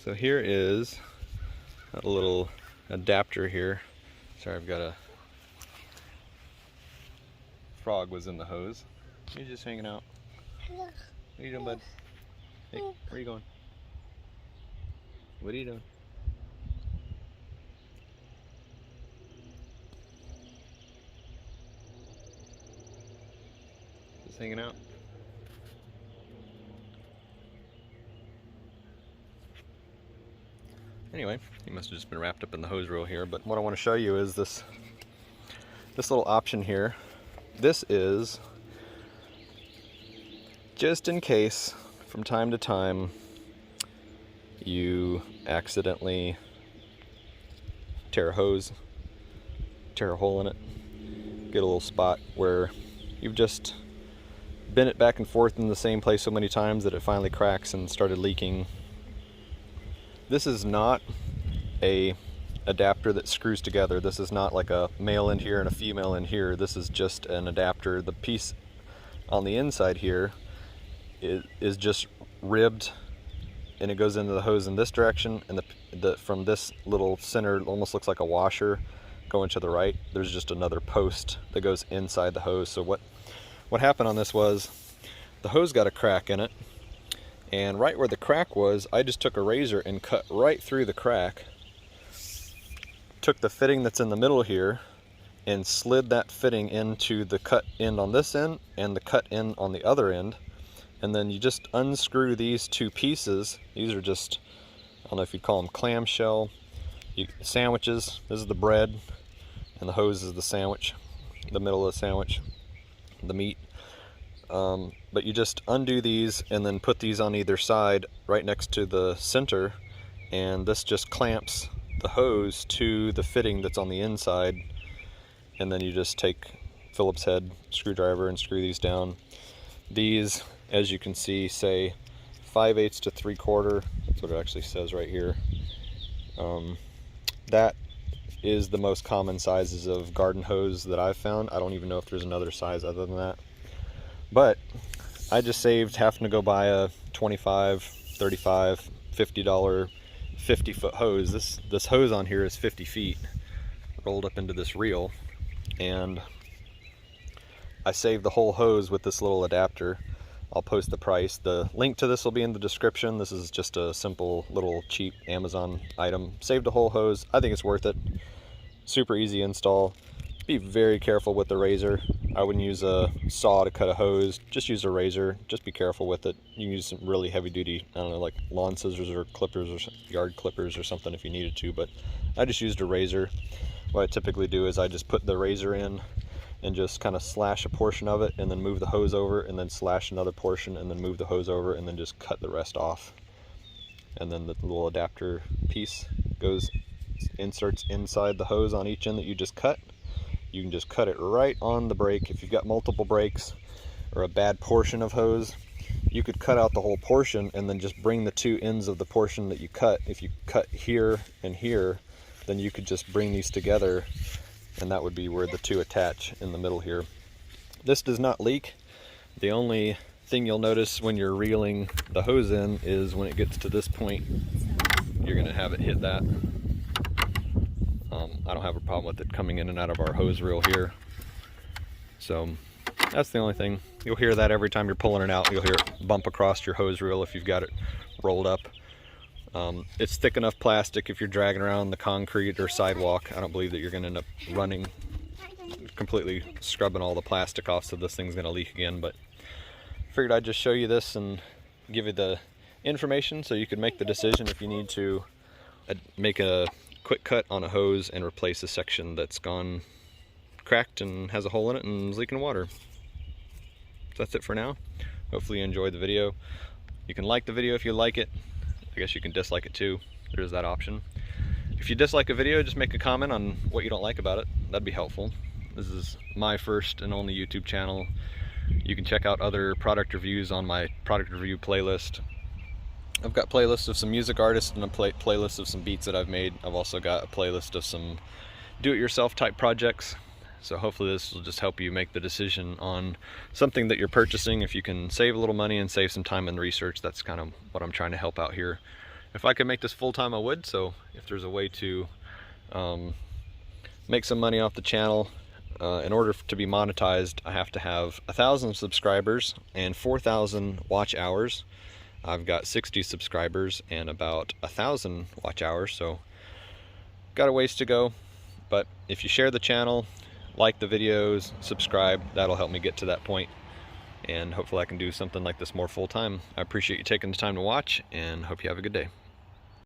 So here is a little adapter here. Sorry, I've got a frog was in the hose. He's just hanging out. What are you doing, bud? Hey, where are you going? What are you doing? Just hanging out. Anyway, he must have just been wrapped up in the hose reel here, but what I want to show you is this little option here. This is just in case from time to time you accidentally tear a hose, tear a hole in it, get a little spot where you've just bent it back and forth in the same place so many times that it finally cracks and started leaking. This is not a adapter that screws together. This is not like a male in here and a female in here. This is just an adapter. The piece on the inside here is just ribbed, and it goes into the hose in this direction, and the from this little center, it almost looks like a washer going to the right, there's just another post that goes inside the hose. So what happened on this was the hose got a crack in it, and right where the crack was, I just took a razor and cut right through the crack, took the fitting that's in the middle here and slid that fitting into the cut end on this end and the cut end on the other end. And then you just unscrew these two pieces. These are just, I don't know if you'd call them clamshell sandwiches. This is the bread and the hose is the sandwich, the middle of the sandwich, the meat. But you just undo these and then put these on either side right next to the center, and this just clamps the hose to the fitting that's on the inside. And then you just take Phillips head screwdriver and screw these down. These, as you can see, say 5/8 to 3/4. That's what it actually says right here. That is the most common sizes of garden hose that I've found. I don't even know if there's another size other than that. But I just saved having to go buy a $25, $35, $50 50-foot hose. This hose on here is 50 feet rolled up into this reel, and I saved the whole hose with this little adapter. I'll post the price. The link to this will be in the description. This is just a simple little cheap Amazon item. Saved a whole hose. I think it's worth it. Super easy install. Be very careful with the razor. I wouldn't use a saw to cut a hose. Just use a razor. Just be careful with it. You can use some really heavy duty, I don't know, like lawn scissors or clippers or yard clippers or something if you needed to, but I just used a razor. What I typically do is I just put the razor in and just kind of slash a portion of it and then move the hose over, and then slash another portion and then move the hose over, and then just cut the rest off. And then the little adapter piece inserts inside the hose on each end that you just cut. You can just cut it right on the break. If you've got multiple breaks or a bad portion of hose, you could cut out the whole portion and then just bring the two ends of the portion that you cut. If you cut here and here, then you could just bring these together, and that would be where the two attach in the middle here. This does not leak. The only thing you'll notice when you're reeling the hose in is when it gets to this point, you're gonna have it hit that. I don't have a problem with it coming in and out of our hose reel here. So that's the only thing. You'll hear that every time you're pulling it out. You'll hear it bump across your hose reel if you've got it rolled up. It's thick enough plastic if you're dragging around the concrete or sidewalk. I don't believe that you're going to end up running, completely scrubbing all the plastic off, so this thing's going to leak again. But figured I'd just show you this and give you the information so you could make the decision if you need to make a quick cut on a hose and replace a section that's gone cracked and has a hole in it and is leaking water. So that's it for now. Hopefully you enjoyed the video. You can like the video if you like it. I guess you can dislike it too. There's that option. If you dislike a video, just make a comment on what you don't like about it. That'd be helpful. This is my first and only YouTube channel. You can check out other product reviews on my product review playlist. I've got playlists of some music artists and a playlist of some beats that I've made. I've also got a playlist of some do-it-yourself type projects. So hopefully this will just help you make the decision on something that you're purchasing. If you can save a little money and save some time in research, that's kind of what I'm trying to help out here. if I could make this full-time, I would. So if there's a way to make some money off the channel, in order to be monetized, I have to have 1,000 subscribers and 4,000 watch hours. I've got 60 subscribers and about 1,000 watch hours, so got a ways to go. But if you share the channel, like the videos, subscribe, that'll help me get to that point, and hopefully I can do something like this more full-time. I appreciate you taking the time to watch, and hope you have a good day.